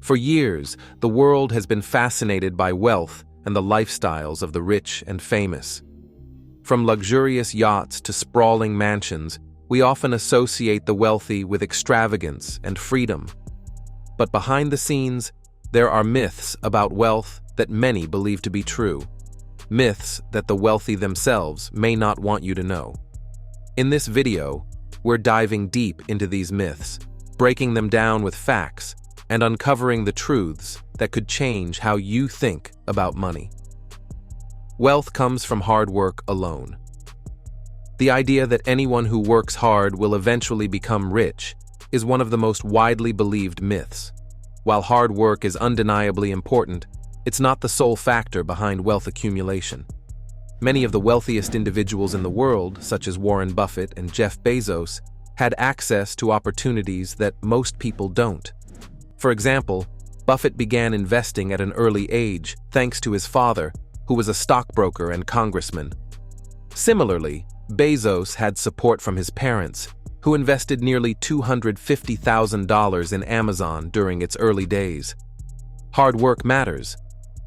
For years, the world has been fascinated by wealth and the lifestyles of the rich and famous. From luxurious yachts to sprawling mansions, we often associate the wealthy with extravagance and freedom. But behind the scenes, there are myths about wealth that many believe to be true. Myths that the wealthy themselves may not want you to know. In this video, we're diving deep into these myths, breaking them down with facts, and uncovering the truths that could change how you think about money. Wealth comes from hard work alone. The idea that anyone who works hard will eventually become rich is one of the most widely believed myths. While hard work is undeniably important, it's not the sole factor behind wealth accumulation. Many of the wealthiest individuals in the world, such as Warren Buffett and Jeff Bezos, had access to opportunities that most people don't. For example, Buffett began investing at an early age thanks to his father, who was a stockbroker and congressman. Similarly, Bezos had support from his parents, who invested nearly $250,000 in Amazon during its early days. Hard work matters,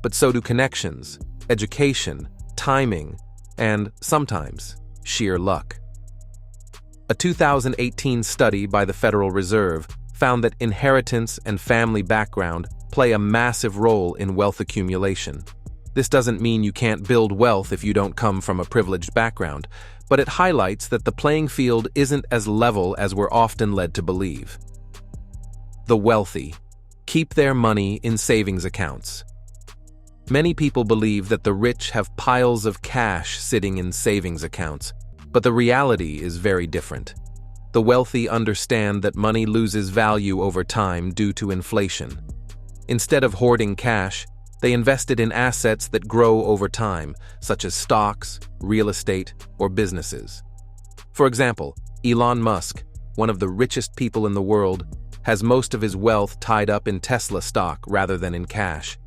but so do connections, education, timing, and, sometimes, sheer luck. A 2018 study by the Federal Reserve found that inheritance and family background play a massive role in wealth accumulation. This doesn't mean you can't build wealth if you don't come from a privileged background, but it highlights that the playing field isn't as level as we're often led to believe. The wealthy keep their money in savings accounts. Many people believe that the rich have piles of cash sitting in savings accounts, but the reality is very different. The wealthy understand that money loses value over time due to inflation. Instead of hoarding cash, they invest it in assets that grow over time, such as stocks, real estate, or businesses. For example, Elon Musk, one of the richest people in the world, has most of his wealth tied up in Tesla stock rather than in cash.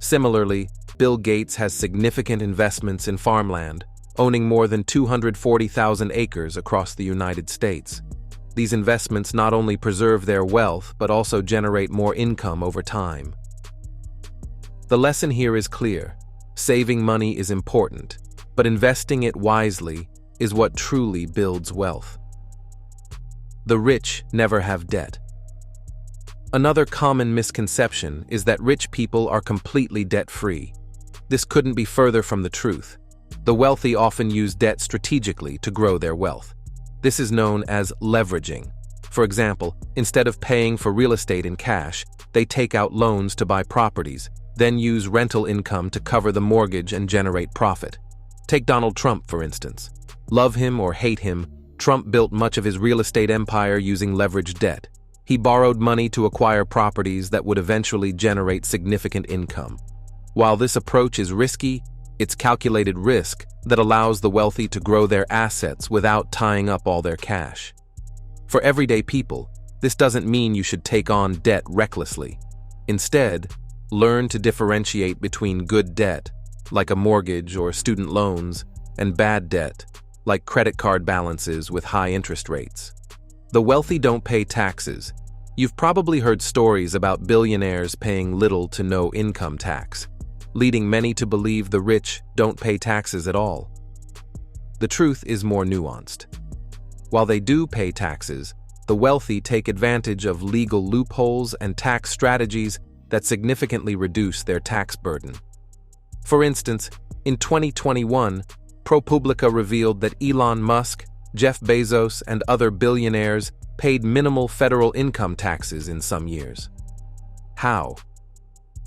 Similarly, Bill Gates has significant investments in farmland, owning more than 240,000 acres across the United States. These investments not only preserve their wealth but also generate more income over time. The lesson here is clear. Saving money is important, but investing it wisely is what truly builds wealth. The rich never have debt. Another common misconception is that rich people are completely debt-free. This couldn't be further from the truth. The wealthy often use debt strategically to grow their wealth. This is known as leveraging. For example, instead of paying for real estate in cash, they take out loans to buy properties, then use rental income to cover the mortgage and generate profit. Take Donald Trump, for instance. Love him or hate him, Trump built much of his real estate empire using leveraged debt. He borrowed money to acquire properties that would eventually generate significant income. While this approach is risky, it's calculated risk that allows the wealthy to grow their assets without tying up all their cash. For everyday people, this doesn't mean you should take on debt recklessly. Instead, learn to differentiate between good debt, like a mortgage or student loans, and bad debt, like credit card balances with high interest rates. The wealthy don't pay taxes. You've probably heard stories about billionaires paying little to no income tax, leading many to believe the rich don't pay taxes at all. The truth is more nuanced. While they do pay taxes, the wealthy take advantage of legal loopholes and tax strategies that significantly reduce their tax burden. For instance, in 2021, ProPublica revealed that Elon Musk, Jeff Bezos, and other billionaires paid minimal federal income taxes in some years. How?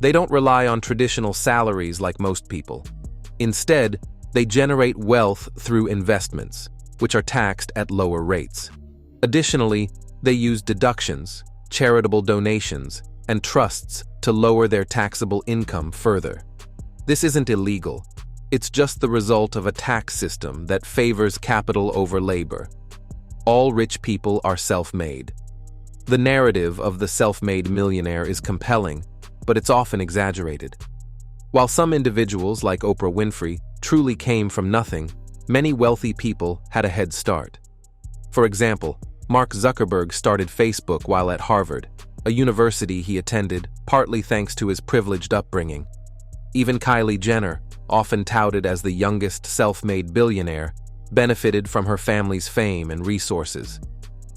They don't rely on traditional salaries like most people. Instead, they generate wealth through investments, which are taxed at lower rates. Additionally, they use deductions, charitable donations, and trusts to lower their taxable income further. This isn't illegal. It's just the result of a tax system that favors capital over labor. All rich people are self-made. The narrative of the self-made millionaire is compelling, but it's often exaggerated. While some individuals, like Oprah Winfrey, truly came from nothing, many wealthy people had a head start. For example, Mark Zuckerberg started Facebook while at Harvard, a university he attended partly thanks to his privileged upbringing. Even Kylie Jenner, often touted as the youngest self-made billionaire, benefited from her family's fame and resources.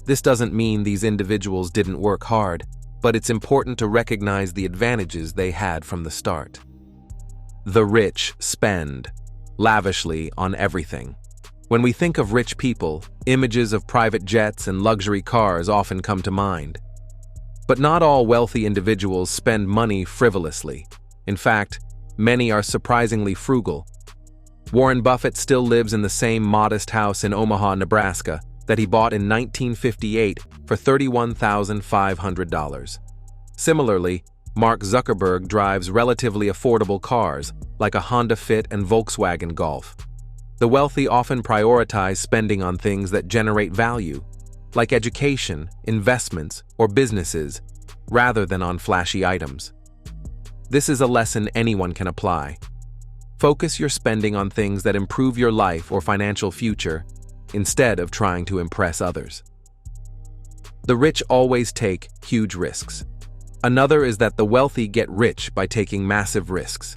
This doesn't mean these individuals didn't work hard, but it's important to recognize the advantages they had from the start. The rich spend lavishly on everything. When we think of rich people, images of private jets and luxury cars often come to mind. But not all wealthy individuals spend money frivolously. In fact, many are surprisingly frugal. Warren Buffett still lives in the same modest house in Omaha, Nebraska, that he bought in 1958 for $31,500. Similarly, Mark Zuckerberg drives relatively affordable cars, like a Honda Fit and Volkswagen Golf. The wealthy often prioritize spending on things that generate value, like education, investments, or businesses, rather than on flashy items. This is a lesson anyone can apply. Focus your spending on things that improve your life or financial future, instead of trying to impress others. The rich always take huge risks. Another is that the wealthy get rich by taking massive risks.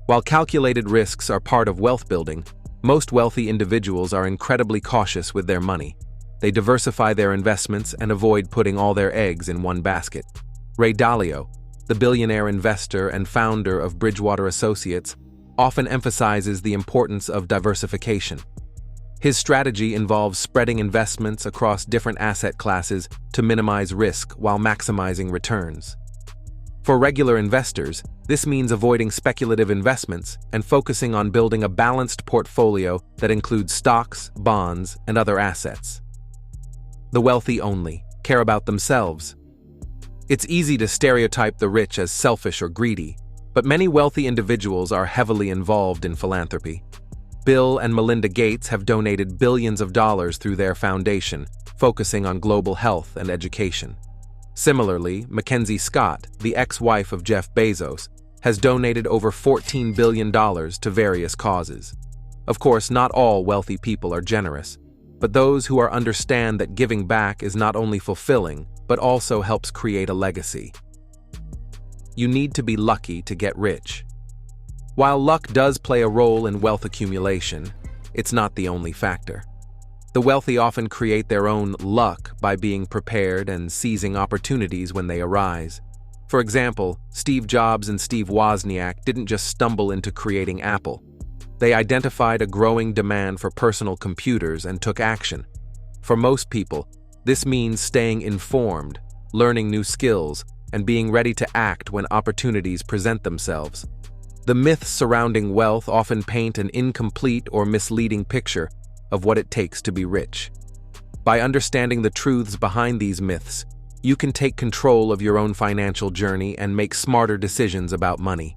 While calculated risks are part of wealth building, most wealthy individuals are incredibly cautious with their money. They diversify their investments and avoid putting all their eggs in one basket. Ray Dalio, the billionaire investor and founder of Bridgewater Associates, often emphasizes the importance of diversification. His strategy involves spreading investments across different asset classes to minimize risk while maximizing returns. For regular investors, this means avoiding speculative investments and focusing on building a balanced portfolio that includes stocks, bonds, and other assets. The wealthy only care about themselves. It's easy to stereotype the rich as selfish or greedy, but many wealthy individuals are heavily involved in philanthropy. Bill and Melinda Gates have donated billions of dollars through their foundation, focusing on global health and education. Similarly, Mackenzie Scott, the ex-wife of Jeff Bezos, has donated over $14 billion to various causes. Of course, not all wealthy people are generous, but those who understand that giving back is not only fulfilling, but also helps create a legacy. You need to be lucky to get rich. While luck does play a role in wealth accumulation, it's not the only factor. The wealthy often create their own luck by being prepared and seizing opportunities when they arise. For example, Steve Jobs and Steve Wozniak didn't just stumble into creating Apple. They identified a growing demand for personal computers and took action. For most people, this means staying informed, learning new skills, and being ready to act when opportunities present themselves. The myths surrounding wealth often paint an incomplete or misleading picture of what it takes to be rich. By understanding the truths behind these myths, you can take control of your own financial journey and make smarter decisions about money.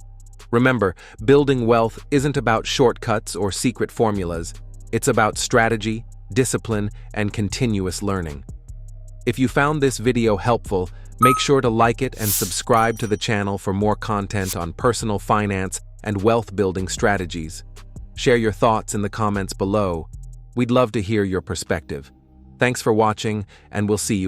Remember, building wealth isn't about shortcuts or secret formulas. It's about strategy, discipline, and continuous learning. If you found this video helpful, make sure to like it and subscribe to the channel for more content on personal finance and wealth-building strategies. Share your thoughts in the comments below. We'd love to hear your perspective. Thanks for watching, and we'll see you